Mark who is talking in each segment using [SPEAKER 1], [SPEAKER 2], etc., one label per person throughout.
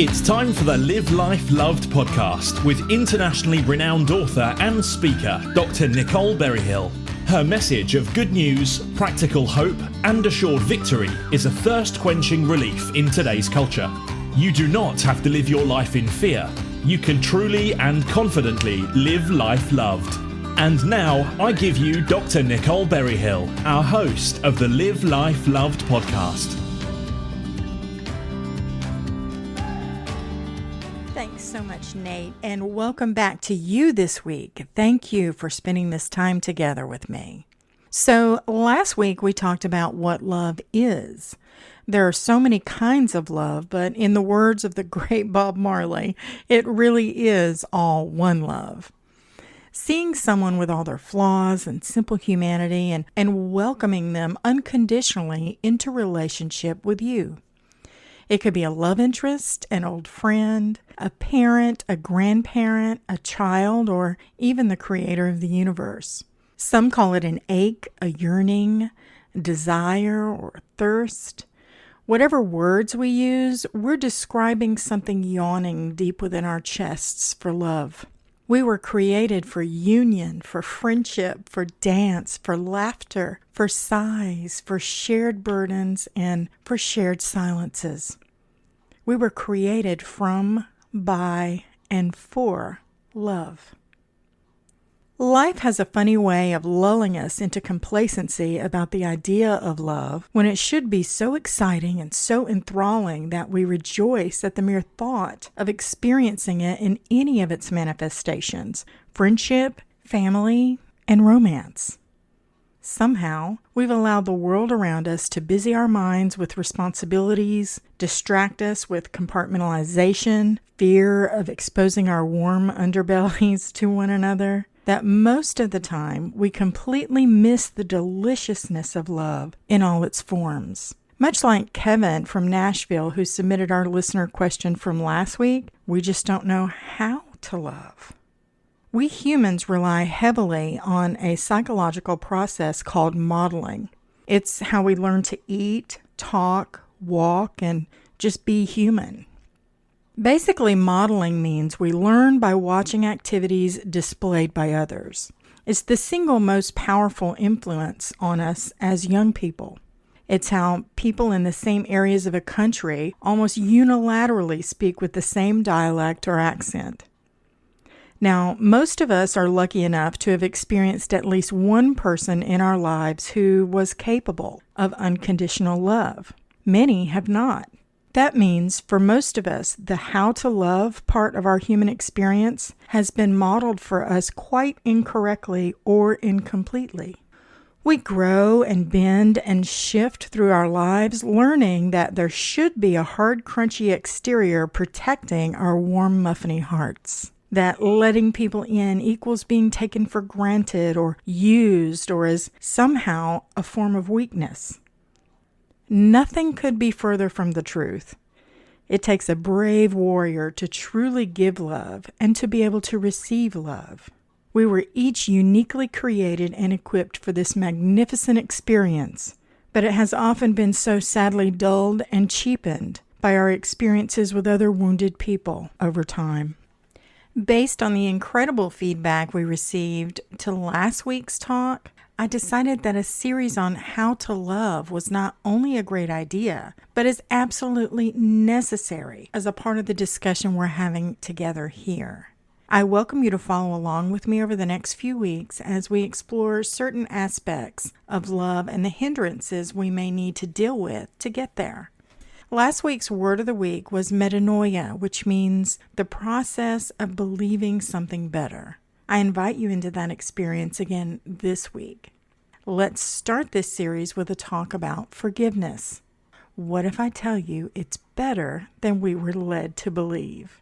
[SPEAKER 1] It's time for the Live Life Loved podcast with internationally renowned author and speaker, Dr. Nicole Berryhill. Her message of good news, practical hope, and assured victory is a thirst-quenching relief in today's culture. You do not have to live your life in fear. You can truly and confidently live life loved. And now I give you Dr. Nicole Berryhill, our host of the Live Life Loved podcast.
[SPEAKER 2] Thanks so much, Nate, and welcome back to you this week. Thank you for spending this time together with me. So last week we talked about what love is. There are so many kinds of love, but in the words of the great Bob Marley, it really is all one love. Seeing someone with all their flaws and simple humanity and welcoming them unconditionally into relationship with you. It could be a love interest, an old friend, a parent, a grandparent, a child, or even the creator of the universe. Some call it an ache, a yearning, desire, or thirst. Whatever words we use, we're describing something yawning deep within our chests for love. We were created for union, for friendship, for dance, for laughter, for sighs, for shared burdens, and for shared silences. We were created from, by, and for love. Life has a funny way of lulling us into complacency about the idea of love when it should be so exciting and so enthralling that we rejoice at the mere thought of experiencing it in any of its manifestations, friendship, family, and romance. Somehow, we've allowed the world around us to busy our minds with responsibilities, distract us with compartmentalization, fear of exposing our warm underbellies to one another, that most of the time we completely miss the deliciousness of love in all its forms. Much like Kevin from Nashville, who submitted our listener question from last week, we just don't know how to love. We humans rely heavily on a psychological process called modeling. It's how we learn to eat, talk, walk, and just be human. Basically, modeling means we learn by watching activities displayed by others. It's the single most powerful influence on us as young people. It's how people in the same areas of a country almost unilaterally speak with the same dialect or accent. Now, most of us are lucky enough to have experienced at least one person in our lives who was capable of unconditional love. Many have not. That means for most of us, the how to love part of our human experience has been modeled for us quite incorrectly or incompletely. We grow and bend and shift through our lives, learning that there should be a hard, crunchy exterior protecting our warm, muffiny hearts. That letting people in equals being taken for granted or used or as somehow a form of weakness. Nothing could be further from the truth. It takes a brave warrior to truly give love and to be able to receive love. We were each uniquely created and equipped for this magnificent experience, but it has often been so sadly dulled and cheapened by our experiences with other wounded people over time. Based on the incredible feedback we received to last week's talk, I decided that a series on how to love was not only a great idea, but is absolutely necessary as a part of the discussion we're having together here. I welcome you to follow along with me over the next few weeks as we explore certain aspects of love and the hindrances we may need to deal with to get there. Last week's word of the week was metanoia, which means the process of believing something better. I invite you into that experience again this week. Let's start this series with a talk about forgiveness. What if I tell you it's better than we were led to believe?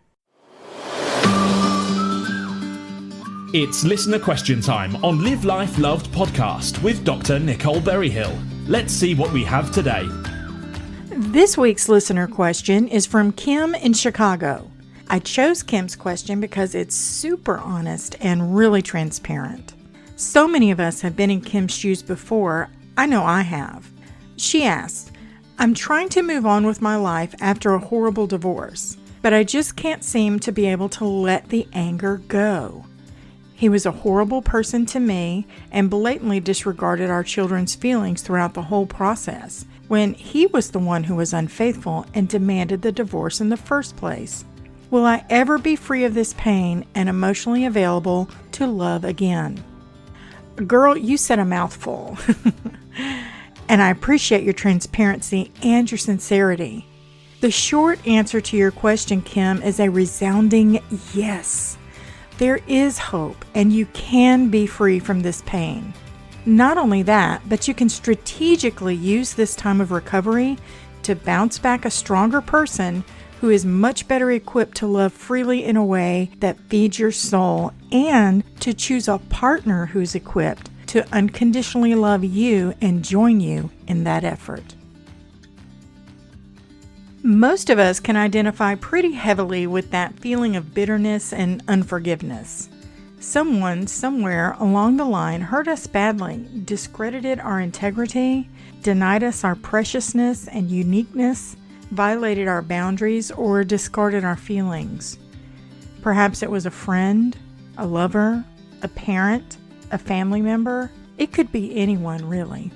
[SPEAKER 1] It's listener question time on Live Life Loved podcast with Dr. Nicole Berryhill. Let's see what we have today.
[SPEAKER 2] This week's listener question is from Kim in Chicago. I chose Kim's question because it's super honest and really transparent. So many of us have been in Kim's shoes before. I know I have. She asks, I'm trying to move on with my life after a horrible divorce. but I just can't seem to be able to let the anger go. He was a horrible person to me and blatantly disregarded our children's feelings throughout the whole process, when he was the one who was unfaithful and demanded the divorce in the first place. Will I ever be free of this pain and emotionally available to love again? Girl, you said a mouthful. And I appreciate your transparency and your sincerity. The short answer to your question, Kim, is a resounding yes. There is hope, and you can be free from this pain. Not only that, but you can strategically use this time of recovery to bounce back a stronger person who is much better equipped to love freely in a way that feeds your soul, and to choose a partner who's equipped to unconditionally love you and join you in that effort. Most of us can identify pretty heavily with that feeling of bitterness and unforgiveness. Someone, somewhere along the line, hurt us badly, discredited our integrity, denied us our preciousness and uniqueness, violated our boundaries, or discarded our feelings. Perhaps it was a friend, a lover, a parent, a family member. It could be anyone, really.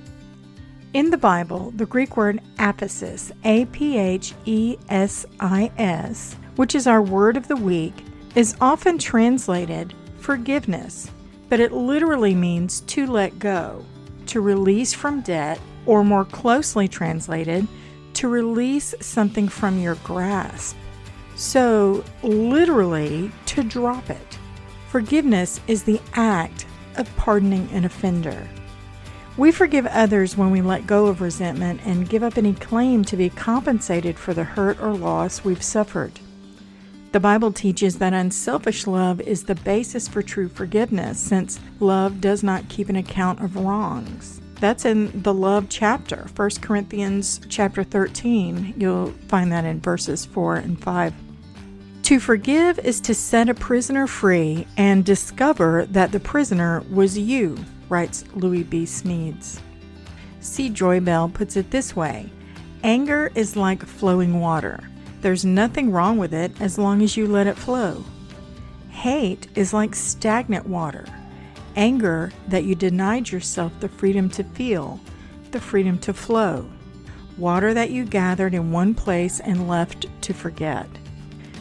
[SPEAKER 2] In the Bible, the Greek word aphesis, A-P-H-E-S-I-S, which is our word of the week, is often translated forgiveness, but it literally means to let go, to release from debt, or more closely translated, to release something from your grasp. So, literally, to drop it. Forgiveness is the act of pardoning an offender. We forgive others when we let go of resentment and give up any claim to be compensated for the hurt or loss we've suffered. The Bible teaches that unselfish love is the basis for true forgiveness, since love does not keep an account of wrongs. That's in the love chapter, 1 Corinthians chapter 13. You'll find that in verses 4 and 5. To forgive is to set a prisoner free and discover that the prisoner was you, writes Louis B. Smedes. C. Joy Bell puts it this way: anger is like flowing water. There's nothing wrong with it as long as you let it flow. Hate is like stagnant water. Anger that you denied yourself the freedom to feel, the freedom to flow. Water that you gathered in one place and left to forget.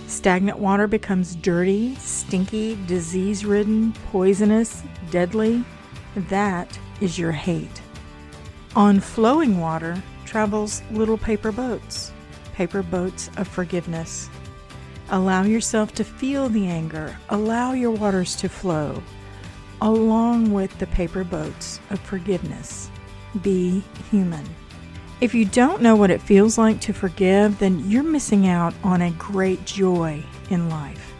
[SPEAKER 2] Stagnant water becomes dirty, stinky, disease-ridden, poisonous, deadly. That is your hate. On flowing water travels little paper boats of forgiveness. Allow yourself to feel the anger. Allow your waters to flow, along with the paper boats of forgiveness. Be human. If you don't know what it feels like to forgive, then you're missing out on a great joy in life.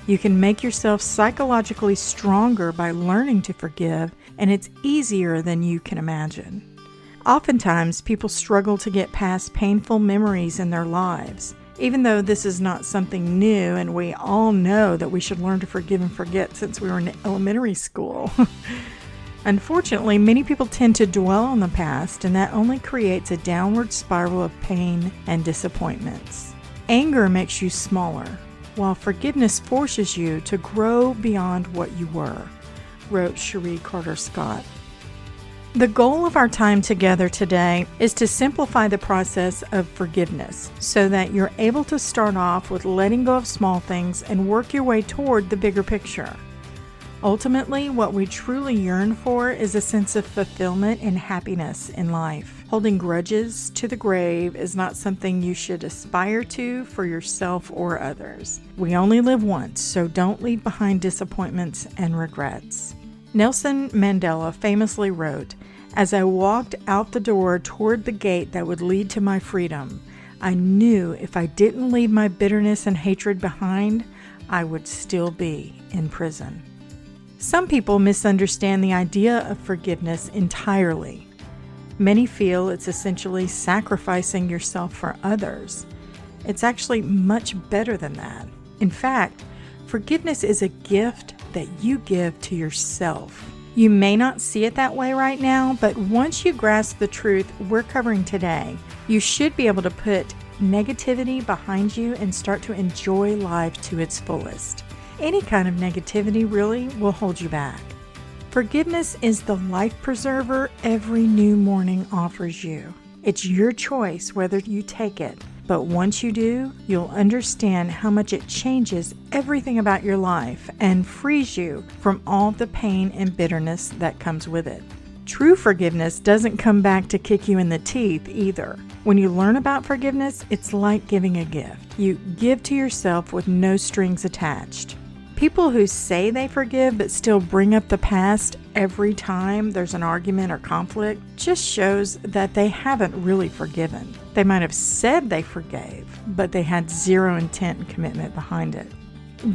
[SPEAKER 2] You can make yourself psychologically stronger by learning to forgive, and it's easier than you can imagine. Oftentimes, people struggle to get past painful memories in their lives. Even though this is not something new, and we all know that we should learn to forgive and forget since we were in elementary school. Unfortunately, many people tend to dwell on the past, and that only creates a downward spiral of pain and disappointments. Anger makes you smaller, while forgiveness forces you to grow beyond what you were, wrote Cherie Carter Scott. The goal of our time together today is to simplify the process of forgiveness so that you're able to start off with letting go of small things and work your way toward the bigger picture. Ultimately, what we truly yearn for is a sense of fulfillment and happiness in life. Holding grudges to the grave is not something you should aspire to for yourself or others. We only live once, so don't leave behind disappointments and regrets. Nelson Mandela famously wrote, "As I walked out the door toward the gate that would lead to my freedom, I knew if I didn't leave my bitterness and hatred behind, I would still be in prison." Some people misunderstand the idea of forgiveness entirely. Many feel it's essentially sacrificing yourself for others. It's actually much better than that. In fact, forgiveness is a gift that you give to yourself. You may not see it that way right now, but once you grasp the truth we're covering today, you should be able to put negativity behind you and start to enjoy life to its fullest. Any kind of negativity really will hold you back. Forgiveness is the life preserver every new morning offers you. It's your choice whether you take it, but once you do, you'll understand how much it changes everything about your life and frees you from all the pain and bitterness that comes with it. True forgiveness doesn't come back to kick you in the teeth either. When you learn about forgiveness, it's like giving a gift. You give to yourself with no strings attached. People who say they forgive but still bring up the past every time there's an argument or conflict just shows that they haven't really forgiven. They might have said they forgave, but they had zero intent and commitment behind it.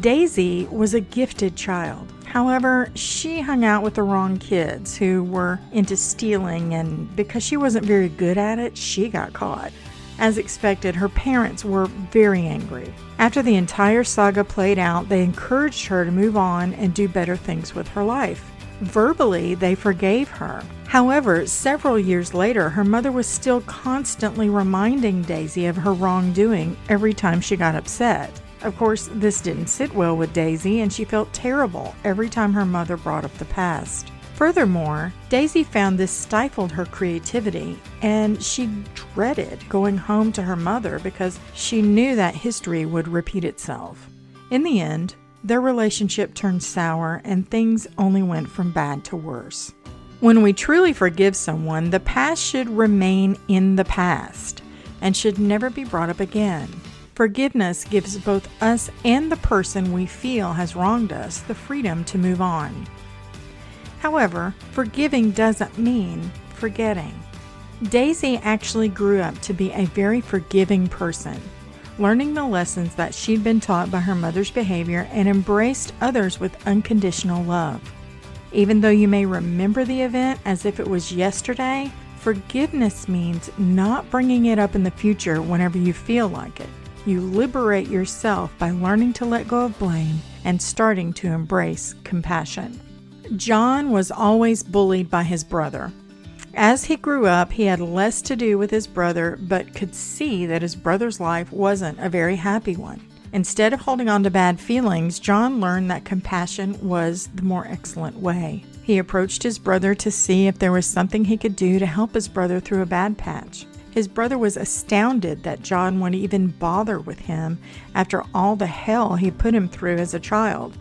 [SPEAKER 2] Daisy was a gifted child. However, she hung out with the wrong kids who were into stealing, and because she wasn't very good at it, she got caught. As expected, her parents were very angry. After the entire saga played out, they encouraged her to move on and do better things with her life. Verbally, they forgave her. However, several years later, her mother was still constantly reminding Daisy of her wrongdoing every time she got upset. Of course, this didn't sit well with Daisy, and she felt terrible every time her mother brought up the past. Furthermore, Daisy found this stifled her creativity, and she dreaded going home to her mother because she knew that history would repeat itself. In the end, their relationship turned sour and things only went from bad to worse. When we truly forgive someone, the past should remain in the past and should never be brought up again. Forgiveness gives both us and the person we feel has wronged us the freedom to move on. However, forgiving doesn't mean forgetting. Daisy actually grew up to be a very forgiving person, learning the lessons that she'd been taught by her mother's behavior and embraced others with unconditional love. Even though you may remember the event as if it was yesterday, forgiveness means not bringing it up in the future whenever you feel like it. You liberate yourself by learning to let go of blame and starting to embrace compassion. John was always bullied by his brother. As he grew up, he had less to do with his brother, but could see that his brother's life wasn't a very happy one. Instead of holding on to bad feelings, John learned that compassion was the more excellent way. He approached his brother to see if there was something he could do to help his brother through a bad patch. His brother was astounded that John would even bother with him after all the hell he put him through as a child.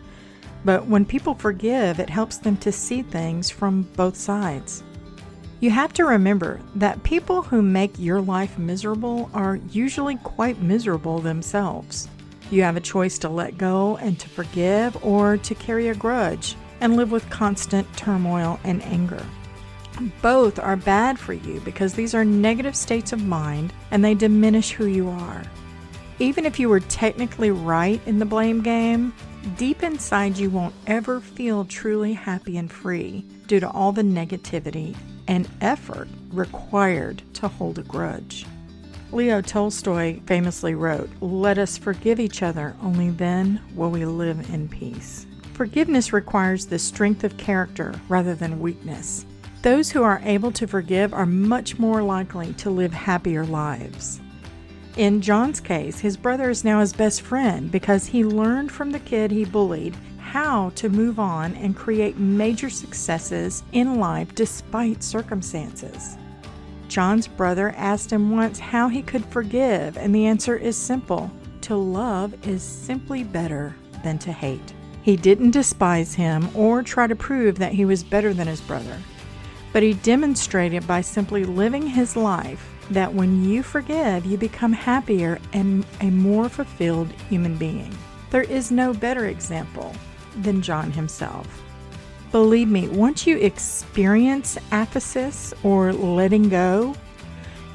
[SPEAKER 2] But when people forgive, it helps them to see things from both sides. You have to remember that people who make your life miserable are usually quite miserable themselves. You have a choice to let go and to forgive, or to carry a grudge and live with constant turmoil and anger. Both are bad for you because these are negative states of mind and they diminish who you are. Even if you were technically right in the blame game, deep inside you won't ever feel truly happy and free due to all the negativity and effort required to hold a grudge. Leo Tolstoy famously wrote, "Let us forgive each other, only then will we live in peace." Forgiveness requires the strength of character rather than weakness. Those who are able to forgive are much more likely to live happier lives. In John's case, his brother is now his best friend because he learned from the kid he bullied how to move on and create major successes in life despite circumstances. John's brother asked him once how he could forgive, and the answer is simple. To love is simply better than to hate. He didn't despise him or try to prove that he was better than his brother, but he demonstrated by simply living his life that when you forgive, you become happier and a more fulfilled human being. There is no better example than John himself. Believe me, once you experience aphesis or letting go,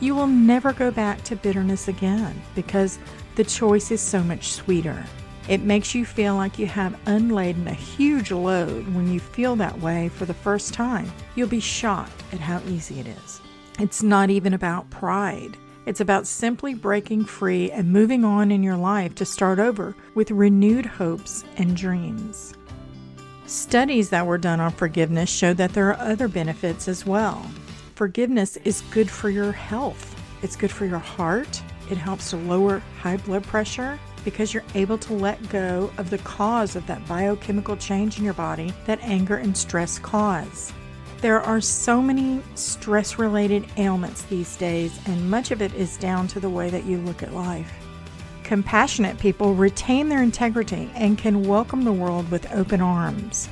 [SPEAKER 2] you will never go back to bitterness again because the choice is so much sweeter. It makes you feel like you have unladen a huge load when you feel that way for the first time. You'll be shocked at how easy it is. It's not even about pride. It's about simply breaking free and moving on in your life to start over with renewed hopes and dreams. Studies that were done on forgiveness show that there are other benefits as well. Forgiveness is good for your health. It's good for your heart, It helps to lower high blood pressure because you're able to let go of the cause of that biochemical change in your body that anger and stress cause. There are so many stress-related ailments these days, and much of it is down to the way that you look at life. Compassionate people retain their integrity and can welcome the world with open arms,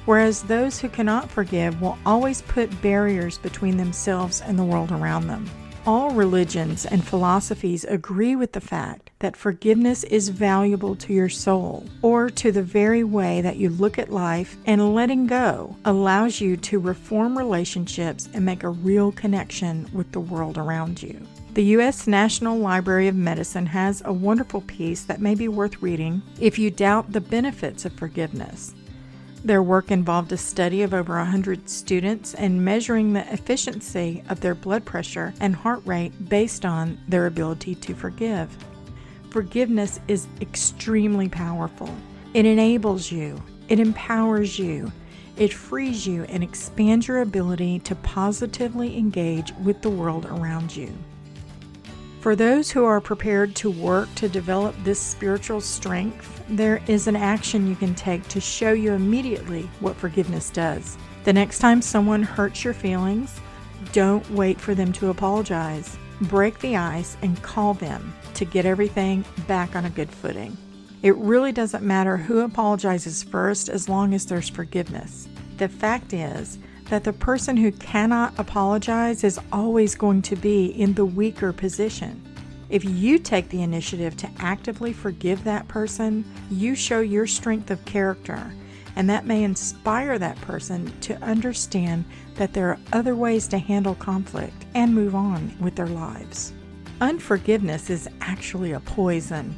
[SPEAKER 2] whereas those who cannot forgive will always put barriers between themselves and the world around them. All religions and philosophies agree with the fact that forgiveness is valuable to your soul, or to the very way that you look at life, and letting go allows you to reform relationships and make a real connection with the world around you. The U.S. National Library of Medicine has a wonderful piece that may be worth reading if you doubt the benefits of forgiveness. Their work involved a study of over 100 students and measuring the efficiency of their blood pressure and heart rate based on their ability to forgive. Forgiveness is extremely powerful. It enables you, it empowers you, it frees you, and expands your ability to positively engage with the world around you. For those who are prepared to work to develop this spiritual strength, there is an action you can take to show you immediately what forgiveness does. The next time someone hurts your feelings, don't wait for them to apologize. Break the ice and call them to get everything back on a good footing. It really doesn't matter who apologizes first as long as there's forgiveness. The fact is that the person who cannot apologize is always going to be in the weaker position. If you take the initiative to actively forgive that person, you show your strength of character, and that may inspire that person to understand that there are other ways to handle conflict and move on with their lives. Unforgiveness is actually a poison.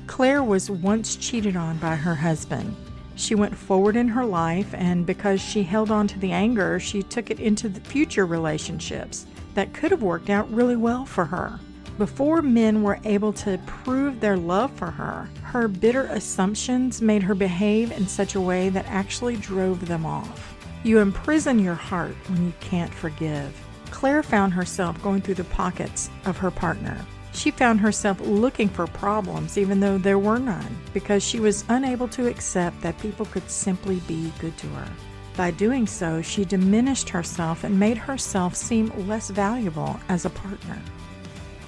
[SPEAKER 2] Claire was once cheated on by her husband. She went forward in her life, and because she held on to the anger, she took it into the future relationships that could have worked out really well for her. Before men were able to prove their love for her, her bitter assumptions made her behave in such a way that actually drove them off. You imprison your heart when you can't forgive. Claire found herself going through the pockets of her partner. She found herself looking for problems even though there were none, because she was unable to accept that people could simply be good to her. By doing so, she diminished herself and made herself seem less valuable as a partner.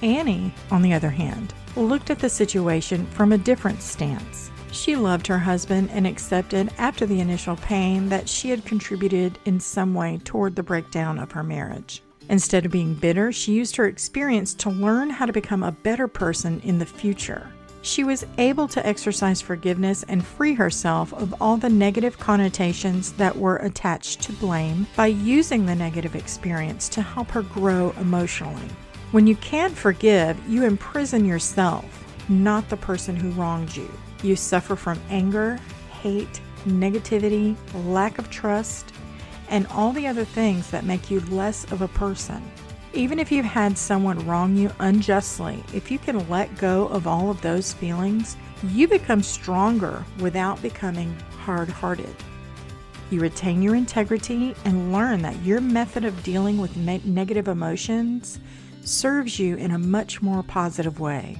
[SPEAKER 2] Annie, on the other hand, looked at the situation from a different stance. She loved her husband and accepted, after the initial pain, that she had contributed in some way toward the breakdown of her marriage. Instead of being bitter, she used her experience to learn how to become a better person in the future. She was able to exercise forgiveness and free herself of all the negative connotations that were attached to blame by using the negative experience to help her grow emotionally. When you can't forgive, you imprison yourself, not the person who wronged you. You suffer from anger, hate, negativity, lack of trust, and all the other things that make you less of a person. Even if you've had someone wrong you unjustly, if you can let go of all of those feelings, you become stronger without becoming hard-hearted. You retain your integrity and learn that your method of dealing with negative emotions serves you in a much more positive way.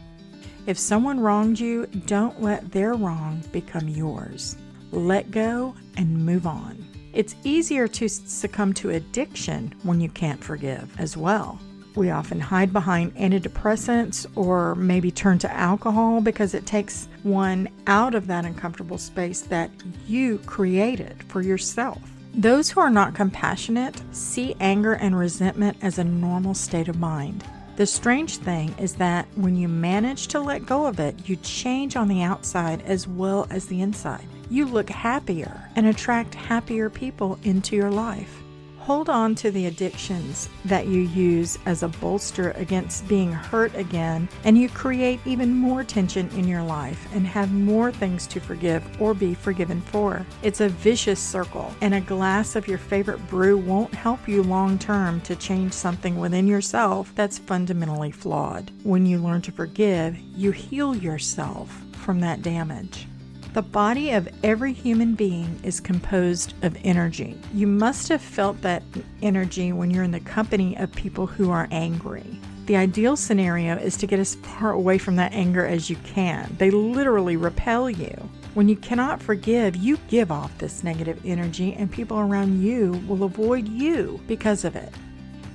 [SPEAKER 2] If someone wronged you, don't let their wrong become yours. Let go and move on. It's easier to succumb to addiction when you can't forgive as well. We often hide behind antidepressants or maybe turn to alcohol because it takes one out of that uncomfortable space that you created for yourself. Those who are not compassionate see anger and resentment as a normal state of mind. The strange thing is that when you manage to let go of it, you change on the outside as well as the inside. You look happier and attract happier people into your life. Hold on to the addictions that you use as a bolster against being hurt again, and you create even more tension in your life and have more things to forgive or be forgiven for. It's a vicious circle, and a glass of your favorite brew won't help you long term to change something within yourself that's fundamentally flawed. When you learn to forgive, you heal yourself from that damage. The body of every human being is composed of energy. You must have felt that energy when you're in the company of people who are angry. The ideal scenario is to get as far away from that anger as you can. They literally repel you. When you cannot forgive, you give off this negative energy, and people around you will avoid you because of it.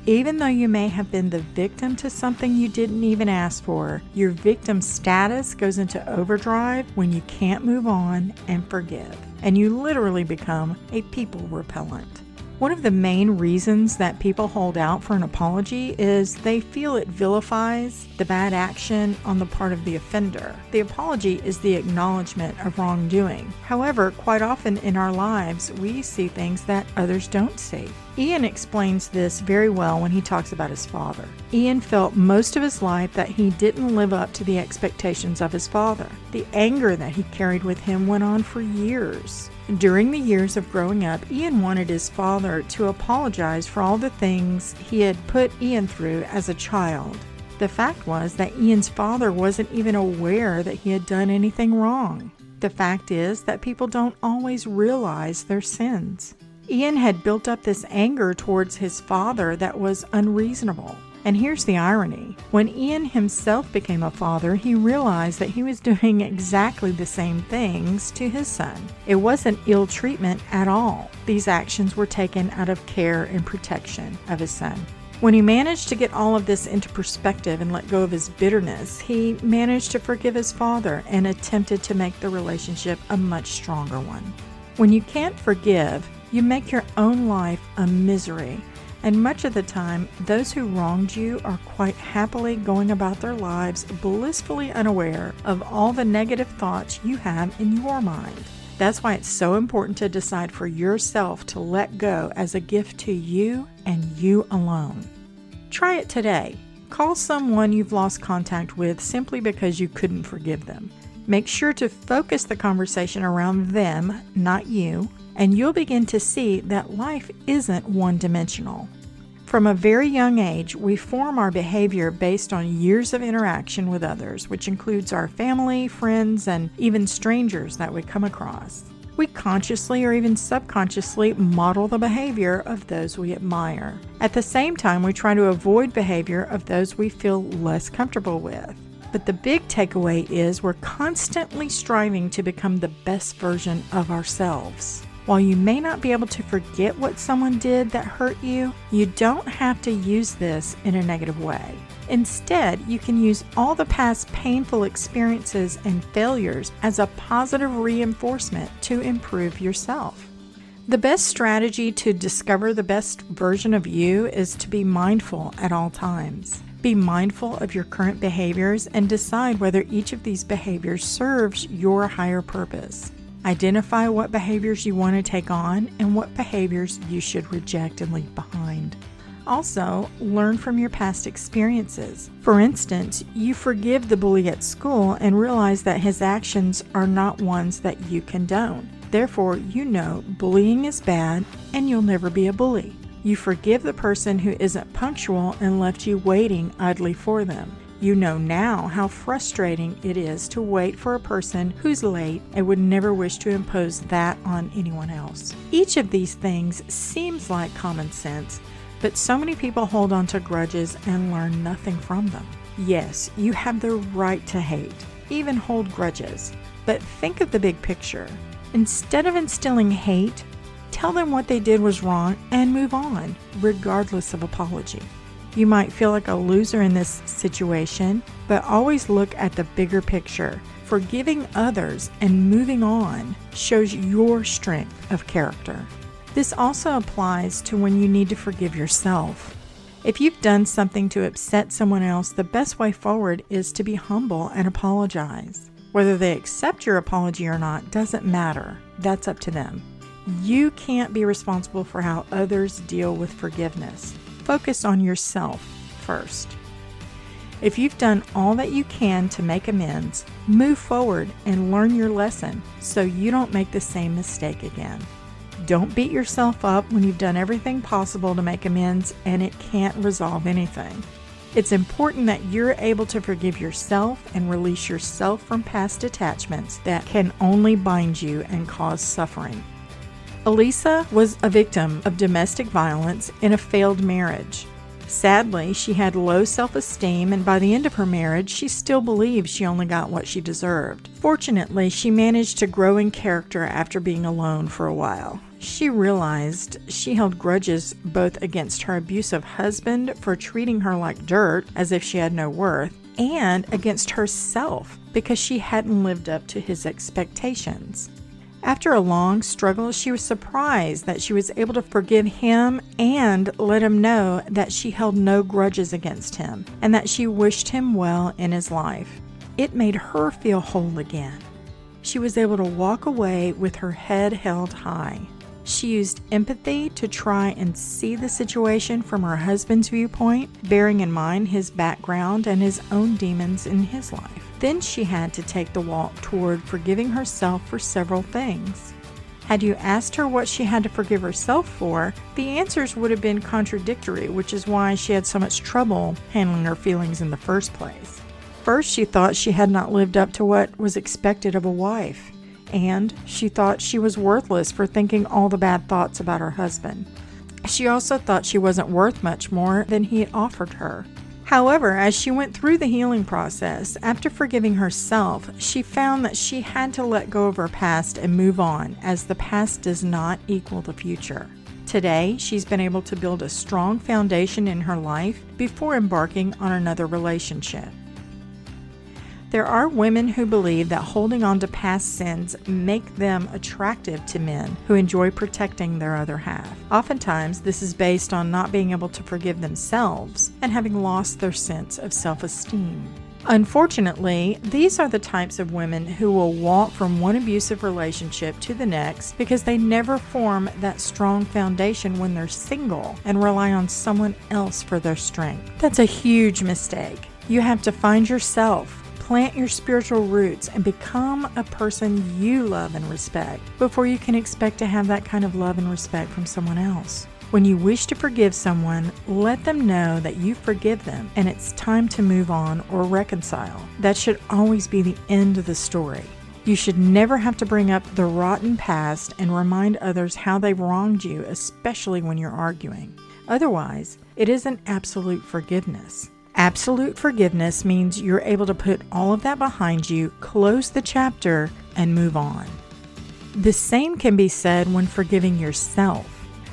[SPEAKER 2] Even though you may have been the victim to something you didn't even ask for, your victim status goes into overdrive when you can't move on and forgive, and you literally become a people repellent. One of the main reasons that people hold out for an apology is they feel it vilifies the bad action on the part of the offender. The apology is the acknowledgement of wrongdoing. However, quite often in our lives, we see things that others don't see. Ian explains this very well when he talks about his father. Ian felt most of his life that he didn't live up to the expectations of his father. The anger that he carried with him went on for years. During the years of growing up, Ian wanted his father to apologize for all the things he had put Ian through as a child. The fact was that Ian's father wasn't even aware that he had done anything wrong. The fact is that people don't always realize their sins. Ian had built up this anger towards his father that was unreasonable. And here's the irony. When Ian himself became a father, he realized that he was doing exactly the same things to his son. It wasn't ill treatment at all. These actions were taken out of care and protection of his son. When he managed to get all of this into perspective and let go of his bitterness, he managed to forgive his father and attempted to make the relationship a much stronger one. When you can't forgive, you make your own life a misery. And much of the time, those who wronged you are quite happily going about their lives blissfully unaware of all the negative thoughts you have in your mind. That's why it's so important to decide for yourself to let go as a gift to you and you alone. Try it today. Call someone you've lost contact with simply because you couldn't forgive them. Make sure to focus the conversation around them, not you, and you'll begin to see that life isn't one-dimensional. From a very young age, we form our behavior based on years of interaction with others, which includes our family, friends, and even strangers that we come across. We consciously or even subconsciously model the behavior of those we admire. At the same time, we try to avoid behavior of those we feel less comfortable with. But the big takeaway is we're constantly striving to become the best version of ourselves. While you may not be able to forget what someone did that hurt you, you don't have to use this in a negative way. Instead, you can use all the past painful experiences and failures as a positive reinforcement to improve yourself. The best strategy to discover the best version of you is to be mindful at all times. Be mindful of your current behaviors and decide whether each of these behaviors serves your higher purpose. Identify what behaviors you want to take on and what behaviors you should reject and leave behind. Also, learn from your past experiences. For instance, you forgive the bully at school and realize that his actions are not ones that you condone. Therefore, you know bullying is bad and you'll never be a bully. You forgive the person who isn't punctual and left you waiting idly for them. You know now how frustrating it is to wait for a person who's late and would never wish to impose that on anyone else. Each of these things seems like common sense, but so many people hold on to grudges and learn nothing from them. Yes, you have the right to hate, even hold grudges, but think of the big picture. Instead of instilling hate, tell them what they did was wrong and move on, regardless of apology. You might feel like a loser in this situation, but always look at the bigger picture. Forgiving others and moving on shows your strength of character. This also applies to when you need to forgive yourself. If you've done something to upset someone else, the best way forward is to be humble and apologize. Whether they accept your apology or not doesn't matter. That's up to them. You can't be responsible for how others deal with forgiveness. Focus on yourself first. If you've done all that you can to make amends, move forward and learn your lesson so you don't make the same mistake again. Don't beat yourself up when you've done everything possible to make amends and it can't resolve anything. It's important that you're able to forgive yourself and release yourself from past attachments that can only bind you and cause suffering. Elisa was a victim of domestic violence in a failed marriage. Sadly, she had low self-esteem, and by the end of her marriage, she still believed she only got what she deserved. Fortunately, she managed to grow in character after being alone for a while. She realized she held grudges both against her abusive husband for treating her like dirt, as if she had no worth, and against herself because she hadn't lived up to his expectations. After a long struggle, she was surprised that she was able to forgive him and let him know that she held no grudges against him and that she wished him well in his life. It made her feel whole again. She was able to walk away with her head held high. She used empathy to try and see the situation from her husband's viewpoint, bearing in mind his background and his own demons in his life. Then she had to take the walk toward forgiving herself for several things. Had you asked her what she had to forgive herself for, the answers would have been contradictory, which is why she had so much trouble handling her feelings in the first place. First, she thought she had not lived up to what was expected of a wife, and she thought she was worthless for thinking all the bad thoughts about her husband. She also thought she wasn't worth much more than he had offered her. However, as she went through the healing process, after forgiving herself, she found that she had to let go of her past and move on, as the past does not equal the future. Today, she's been able to build a strong foundation in her life before embarking on another relationship. There are women who believe that holding on to past sins make them attractive to men who enjoy protecting their other half. Oftentimes, this is based on not being able to forgive themselves and having lost their sense of self-esteem. Unfortunately, these are the types of women who will walk from one abusive relationship to the next because they never form that strong foundation when they're single and rely on someone else for their strength. That's a huge mistake. You have to find yourself, plant your spiritual roots, and become a person you love and respect before you can expect to have that kind of love and respect from someone else. When you wish to forgive someone, let them know that you forgive them and it's time to move on or reconcile. That should always be the end of the story. You should never have to bring up the rotten past and remind others how they've wronged you, especially when you're arguing. Otherwise, it isn't absolute forgiveness. Absolute forgiveness means you're able to put all of that behind you, close the chapter, and move on. The same can be said when forgiving yourself.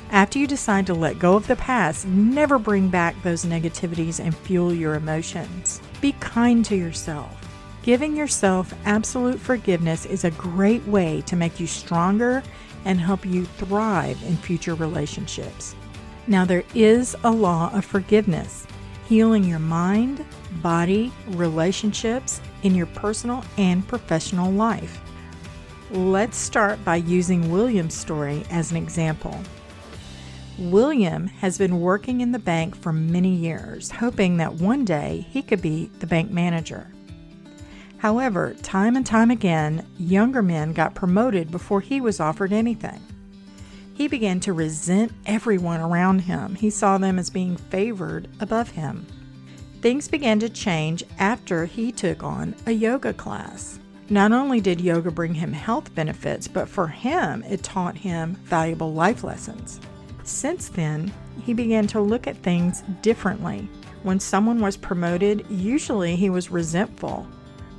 [SPEAKER 2] After you decide to let go of the past, never bring back those negativities and fuel your emotions. Be kind to yourself. Giving yourself absolute forgiveness is a great way to make you stronger and help you thrive in future relationships. Now, there is a law of forgiveness. Healing your mind, body, relationships in your personal and professional life. Let's start by using William's story as an example. William has been working in the bank for many years, hoping that one day he could be the bank manager. However, time and time again, younger men got promoted before he was offered anything. He began to resent everyone around him. He saw them as being favored above him. Things began to change after he took on a yoga class. Not only did yoga bring him health benefits, but for him, it taught him valuable life lessons. Since then, he began to look at things differently. When someone was promoted, usually he was resentful.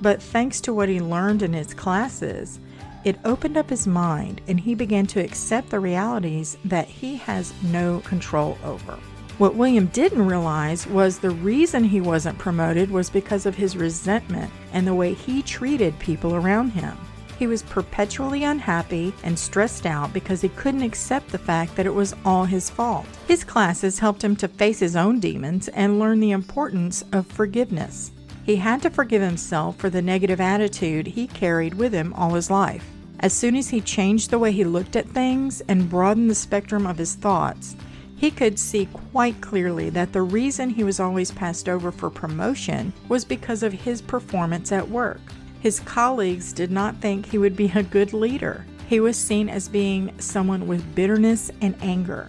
[SPEAKER 2] But thanks to what he learned in his classes, it opened up his mind, and he began to accept the realities that he has no control over. What William didn't realize was the reason he wasn't promoted was because of his resentment and the way he treated people around him. He was perpetually unhappy and stressed out because he couldn't accept the fact that it was all his fault. His classes helped him to face his own demons and learn the importance of forgiveness. He had to forgive himself for the negative attitude he carried with him all his life. As soon as he changed the way he looked at things and broadened the spectrum of his thoughts, he could see quite clearly that the reason he was always passed over for promotion was because of his performance at work. His colleagues did not think he would be a good leader. He was seen as being someone with bitterness and anger.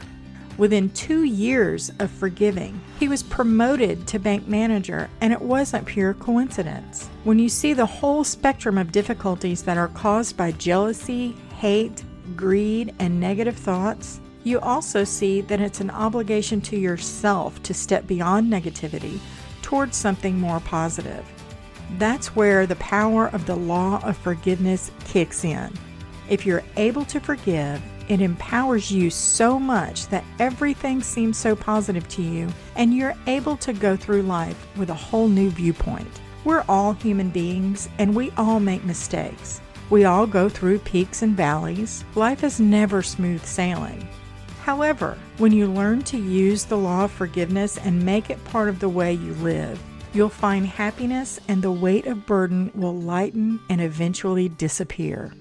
[SPEAKER 2] Within 2 years of forgiving, he was promoted to bank manager, and it wasn't pure coincidence. When you see the whole spectrum of difficulties that are caused by jealousy, hate, greed, and negative thoughts, You also see that it's an obligation to yourself to step beyond negativity towards something more positive. That's where the power of the law of forgiveness kicks in. If you're able to forgive, it empowers you so much that everything seems so positive to you, and you're able to go through life with a whole new viewpoint. We're all human beings, and we all make mistakes. We all go through peaks and valleys. Life is never smooth sailing. However, when you learn to use the law of forgiveness and make it part of the way you live, you'll find happiness, and the weight of burden will lighten and eventually disappear.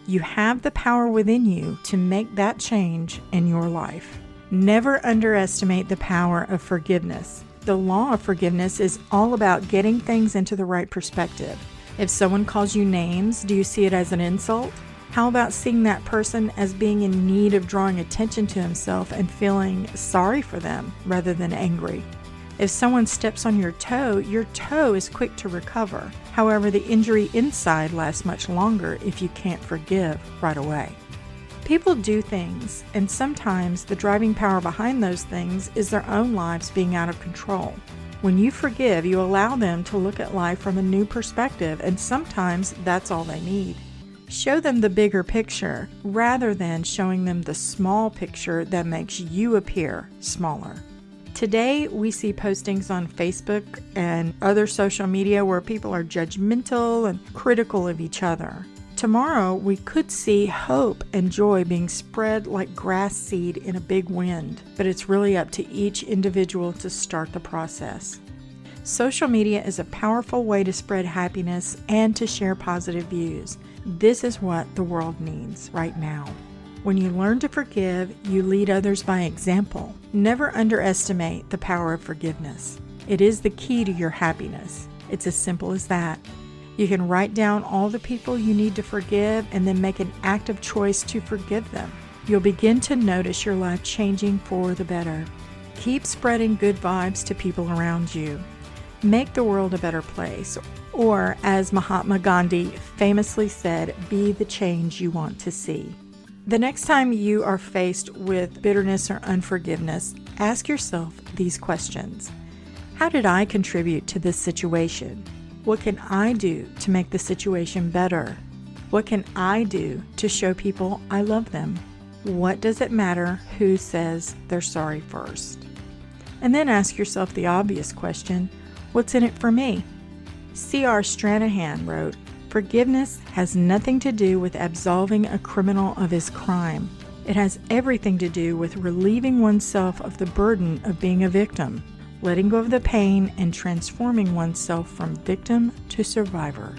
[SPEAKER 2] You have the power within you to make that change in your life. Never underestimate the power of forgiveness. The law of forgiveness is all about getting things into the right perspective. If someone calls you names, do you see it as an insult? How about seeing that person as being in need of drawing attention to himself and feeling sorry for them rather than angry? If someone steps on your toe is quick to recover. However, the injury inside lasts much longer if you can't forgive right away. People do things, and sometimes the driving power behind those things is their own lives being out of control. When you forgive, you allow them to look at life from a new perspective, and sometimes that's all they need. Show them the bigger picture rather than showing them the small picture that makes you appear smaller. Today, we see postings on Facebook and other social media where people are judgmental and critical of each other. Tomorrow, we could see hope and joy being spread like grass seed in a big wind, but it's really up to each individual to start the process. Social media is a powerful way to spread happiness and to share positive views. This is what the world needs right now. When you learn to forgive, you lead others by example. Never underestimate the power of forgiveness. It is the key to your happiness. It's as simple as that. You can write down all the people you need to forgive and then make an active choice to forgive them. You'll begin to notice your life changing for the better. Keep spreading good vibes to people around you. Make the world a better place. Or, as Mahatma Gandhi famously said, be the change you want to see. The next time you are faced with bitterness or unforgiveness, ask yourself these questions. How did I contribute to this situation? What can I do to make the situation better? What can I do to show people I love them? What does it matter who says they're sorry first? And then ask yourself the obvious question, what's in it for me? C.R. Stranahan wrote, "Forgiveness has nothing to do with absolving a criminal of his crime. It has everything to do with relieving oneself of the burden of being a victim, letting go of the pain, and transforming oneself from victim to survivor."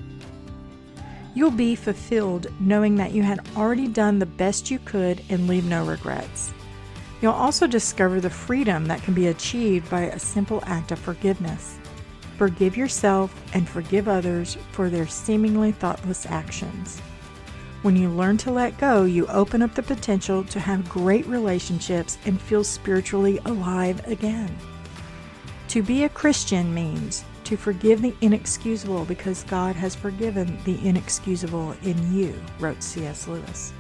[SPEAKER 2] You'll be fulfilled knowing that you had already done the best you could and leave no regrets. You'll also discover the freedom that can be achieved by a simple act of forgiveness. Forgive yourself and forgive others for their seemingly thoughtless actions. When you learn to let go, you open up the potential to have great relationships and feel spiritually alive again. To be a Christian means to forgive the inexcusable because God has forgiven the inexcusable in you, wrote C.S. Lewis.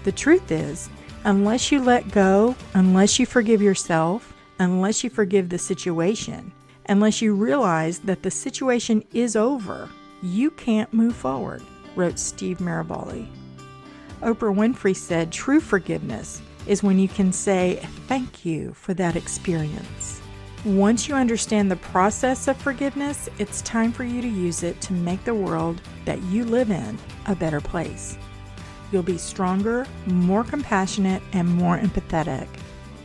[SPEAKER 2] The truth is, unless you let go, unless you forgive yourself, unless you forgive the situation, unless you realize that the situation is over, you can't move forward, wrote Steve Maraboli. Oprah Winfrey said true forgiveness is when you can say thank you for that experience. Once you understand the process of forgiveness, it's time for you to use it to make the world that you live in a better place. You'll be stronger, more compassionate, and more empathetic.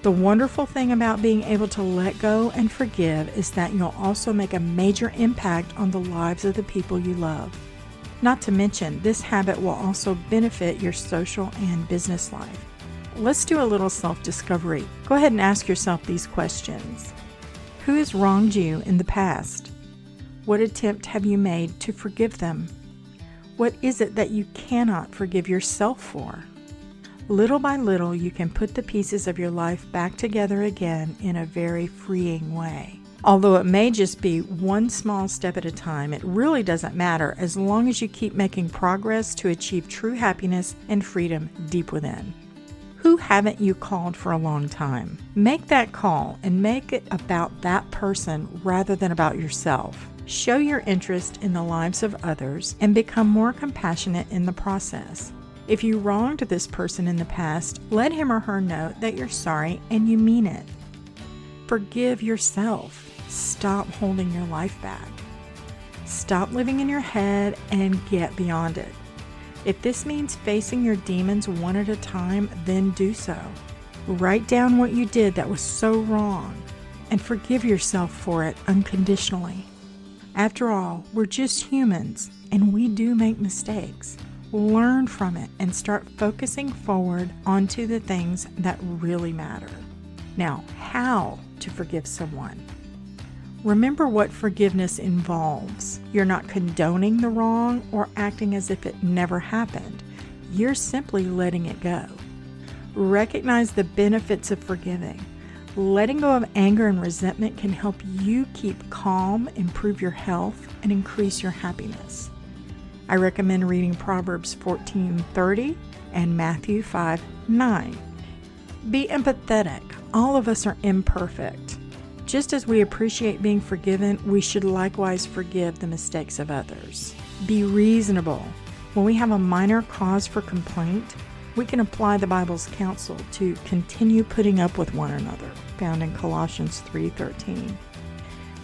[SPEAKER 2] The wonderful thing about being able to let go and forgive is that you'll also make a major impact on the lives of the people you love. Not to mention, this habit will also benefit your social and business life. Let's do a little self-discovery. Go ahead and ask yourself these questions. Who has wronged you in the past? What attempt have you made to forgive them? What is it that you cannot forgive yourself for? Little by little, you can put the pieces of your life back together again in a very freeing way. Although it may just be one small step at a time, it really doesn't matter as long as you keep making progress to achieve true happiness and freedom deep within. Who Who haven't you called for a long time? Make that call and make it about that person rather than about yourself. Show your interest in the lives of others and become more compassionate in the process. If you wronged this person in the past, let him or her know that you're sorry and you mean it. Forgive yourself. Stop holding your life back. Stop living in your head and get beyond it. If this means facing your demons one at a time, then do so. Write down what you did that was so wrong and forgive yourself for it unconditionally. After all, we're just humans and we do make mistakes. Learn from it and start focusing forward onto the things that really matter. Now, how to forgive someone? Remember what forgiveness involves. You're not condoning the wrong or acting as if it never happened. You're simply letting it go. Recognize the benefits of forgiving. Letting go of anger and resentment can help you keep calm, improve your health, and increase your happiness. I recommend reading Proverbs 14:30 and Matthew 5:9. Be empathetic. All of us are imperfect. Just as we appreciate being forgiven, we should likewise forgive the mistakes of others. Be reasonable. When we have a minor cause for complaint, we can apply the Bible's counsel to continue putting up with one another, found in Colossians 3:13.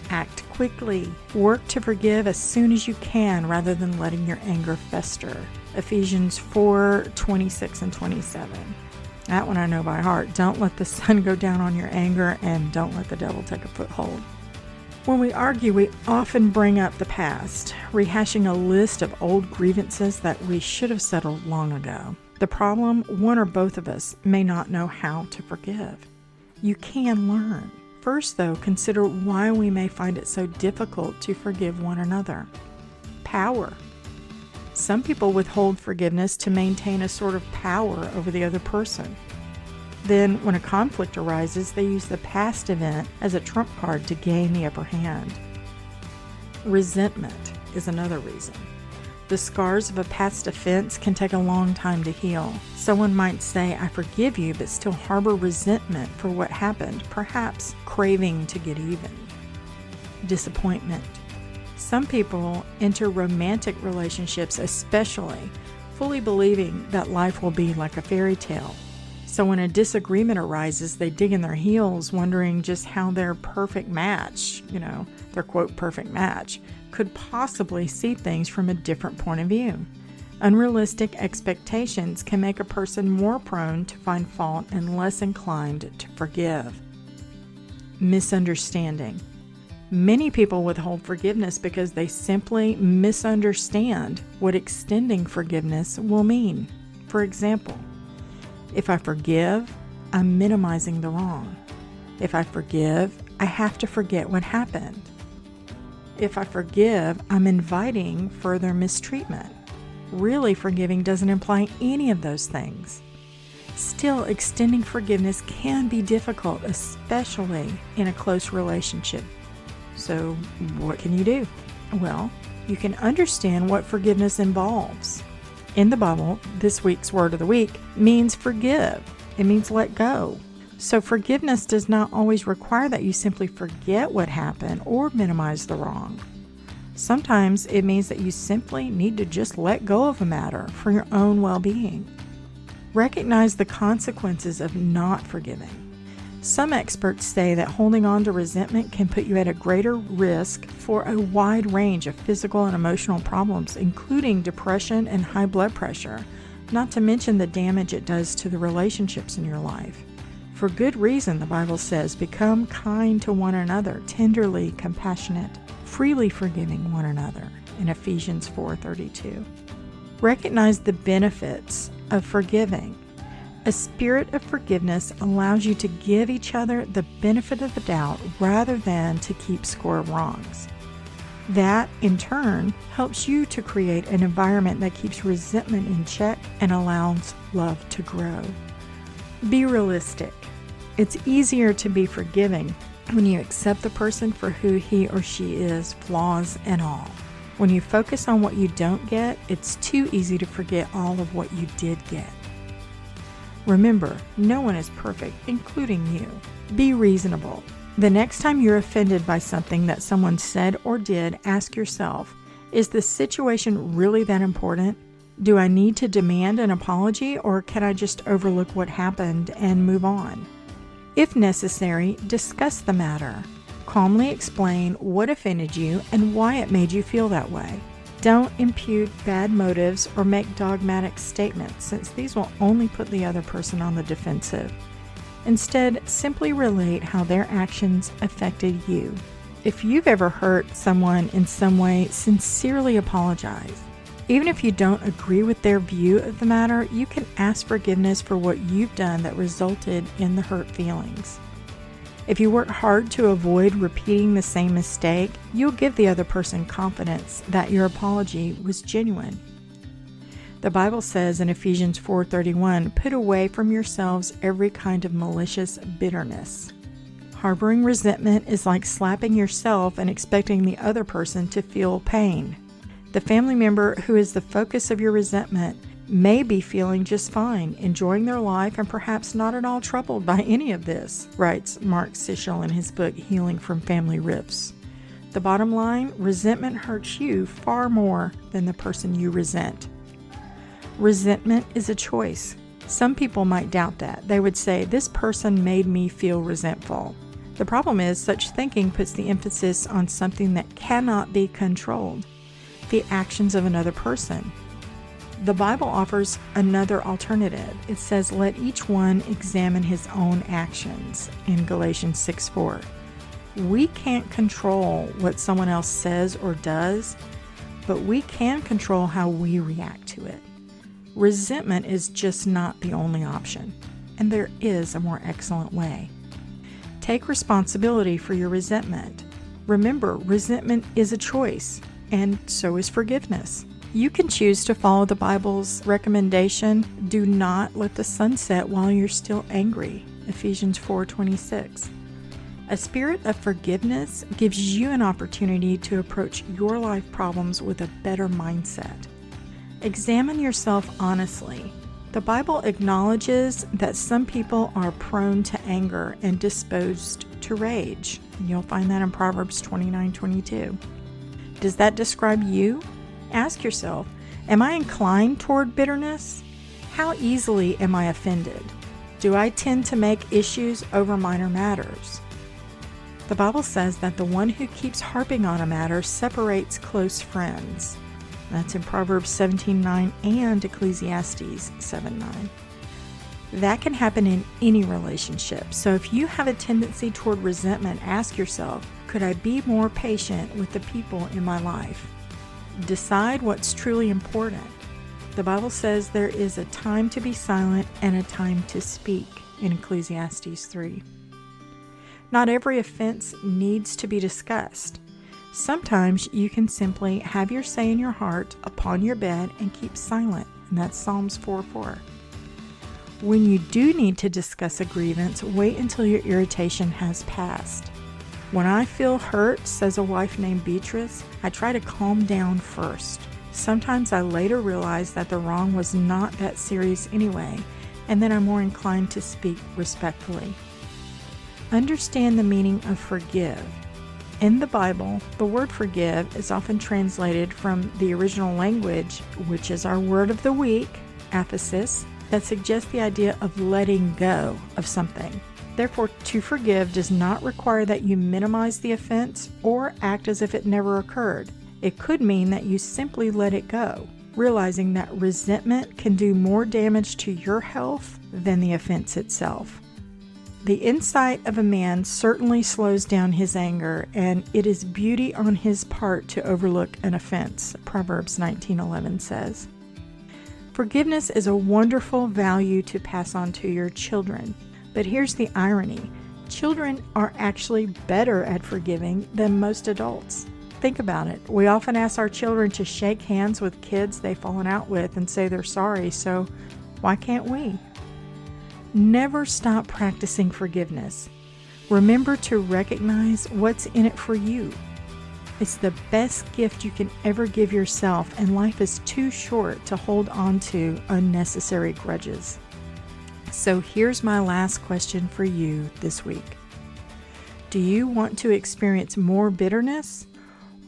[SPEAKER 2] Act quickly. Work to forgive as soon as you can rather than letting your anger fester. Ephesians 4:26 and 27. That one I know by heart. Don't let the sun go down on your anger and don't let the devil take a foothold. When we argue, we often bring up the past, rehashing a list of old grievances that we should have settled long ago. The problem, one or both of us may not know how to forgive. You can learn. First, though, consider why we may find it so difficult to forgive one another. Power. Some people withhold forgiveness to maintain a sort of power over the other person. Then, when a conflict arises, they use the past event as a trump card to gain the upper hand. Resentment is another reason. The scars of a past offense can take a long time to heal. Someone might say, "I forgive you," but still harbor resentment for what happened, perhaps craving to get even. Disappointment. Some people enter romantic relationships especially, fully believing that life will be like a fairy tale. So when a disagreement arises, they dig in their heels, wondering just how their perfect match, their quote perfect match, could possibly see things from a different point of view. Unrealistic expectations can make a person more prone to find fault and less inclined to forgive. Misunderstanding. Many people withhold forgiveness because they simply misunderstand what extending forgiveness will mean. For example, if I forgive, I'm minimizing the wrong. If I forgive, I have to forget what happened. If I forgive, I'm inviting further mistreatment. Really, forgiving doesn't imply any of those things. Still, extending forgiveness can be difficult, especially in a close relationship. So, what can you do? Well, you can understand what forgiveness involves. In the Bible, this week's word of the week means forgive. It means let go. So forgiveness does not always require that you simply forget what happened or minimize the wrong. Sometimes it means that you simply need to just let go of a matter for your own well-being. Recognize the consequences of not forgiving. Some experts say that holding on to resentment can put you at a greater risk for a wide range of physical and emotional problems, including depression and high blood pressure, not to mention the damage it does to the relationships in your life. For good reason, the Bible says, become kind to one another, tenderly compassionate, freely forgiving one another, in Ephesians 4:32. Recognize the benefits of forgiving. A spirit of forgiveness allows you to give each other the benefit of the doubt rather than to keep score of wrongs. That, in turn, helps you to create an environment that keeps resentment in check and allows love to grow. Be realistic. It's easier to be forgiving when you accept the person for who he or she is, flaws and all. When you focus on what you don't get, it's too easy to forget all of what you did get. Remember, no one is perfect, including you. Be reasonable. The next time you're offended by something that someone said or did, ask yourself, is the situation really that important? Do I need to demand an apology, or can I just overlook what happened and move on? If necessary, discuss the matter. Calmly explain what offended you and why it made you feel that way. Don't impute bad motives or make dogmatic statements, since these will only put the other person on the defensive. Instead, simply relate how their actions affected you. If you've ever hurt someone in some way, sincerely apologize. Even if you don't agree with their view of the matter, you can ask forgiveness for what you've done that resulted in the hurt feelings. If you work hard to avoid repeating the same mistake, you'll give the other person confidence that your apology was genuine. The Bible says in Ephesians 4:31, "Put away from yourselves every kind of malicious bitterness." Harboring resentment is like slapping yourself and expecting the other person to feel pain. The family member who is the focus of your resentment may be feeling just fine, enjoying their life, and perhaps not at all troubled by any of this, writes Mark Sichel in his book, Healing from Family Rifts. The bottom line, resentment hurts you far more than the person you resent. Resentment is a choice. Some people might doubt that. They would say, this person made me feel resentful. The problem is, such thinking puts the emphasis on something that cannot be controlled, the actions of another person. The Bible offers another alternative. It says, let each one examine his own actions in Galatians 6:4. We can't control what someone else says or does, but we can control how we react to it. Resentment is just not the only option, and there is a more excellent way. Take responsibility for your resentment. Remember, resentment is a choice, and so is forgiveness. You can choose to follow the Bible's recommendation, do not let the sun set while you're still angry, Ephesians 4:26. A spirit of forgiveness gives you an opportunity to approach your life problems with a better mindset. Examine yourself honestly. The Bible acknowledges that some people are prone to anger and disposed to rage. You'll find that in Proverbs 29:22. Does that describe you? Ask yourself, am I inclined toward bitterness? How easily am I offended? Do I tend to make issues over minor matters? The Bible says that the one who keeps harping on a matter separates close friends. That's in Proverbs 17:9 and Ecclesiastes 7:9. That can happen in any relationship. So if you have a tendency toward resentment, ask yourself, could I be more patient with the people in my life? Decide what's truly important. The Bible says there is a time to be silent and a time to speak in Ecclesiastes 3. Not every offense needs to be discussed. Sometimes you can simply have your say in your heart upon your bed and keep silent, and that's Psalms 4:4. When you do need to discuss a grievance, wait until your irritation has passed. When I feel hurt, says a wife named Beatrice, I try to calm down first. Sometimes I later realize that the wrong was not that serious anyway, and then I'm more inclined to speak respectfully. Understand the meaning of forgive. In the Bible, the word forgive is often translated from the original language, which is our word of the week, aphesis, that suggests the idea of letting go of something. Therefore, to forgive does not require that you minimize the offense or act as if it never occurred. It could mean that you simply let it go, realizing that resentment can do more damage to your health than the offense itself. The insight of a man certainly slows down his anger, and it is beauty on his part to overlook an offense, Proverbs 19:11 says. Forgiveness is a wonderful value to pass on to your children. But here's the irony. Children are actually better at forgiving than most adults. Think about it. We often ask our children to shake hands with kids they've fallen out with and say they're sorry, so why can't we? Never stop practicing forgiveness. Remember to recognize what's in it for you. It's the best gift you can ever give yourself, and life is too short to hold on to unnecessary grudges. So here's my last question for you this week. Do you want to experience more bitterness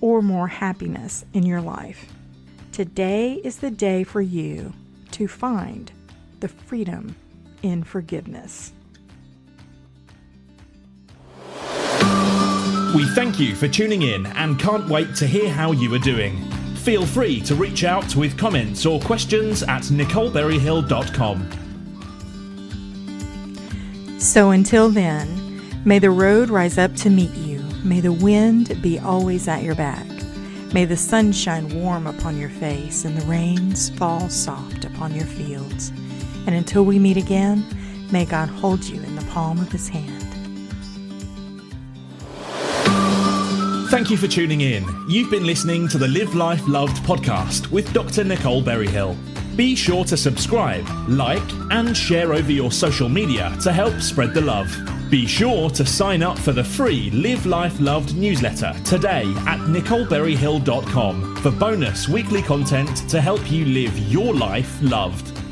[SPEAKER 2] or more happiness in your life? Today is the day for you to find the freedom in forgiveness.
[SPEAKER 1] We thank you for tuning in and can't wait to hear how you are doing. Feel free to reach out with comments or questions at NicoleBerryhill.com.
[SPEAKER 2] So until then, may the road rise up to meet you. May the wind be always at your back. May the sun shine warm upon your face and the rains fall soft upon your fields. And until we meet again, may God hold you in the palm of His hand.
[SPEAKER 1] Thank you for tuning in. You've been listening to the Live Life Loved podcast with Dr. Nicole Berryhill. Be sure to subscribe, like, and share over your social media to help spread the love. Be sure to sign up for the free Live Life Loved newsletter today at NicoleBerryhill.com for bonus weekly content to help you live your life loved.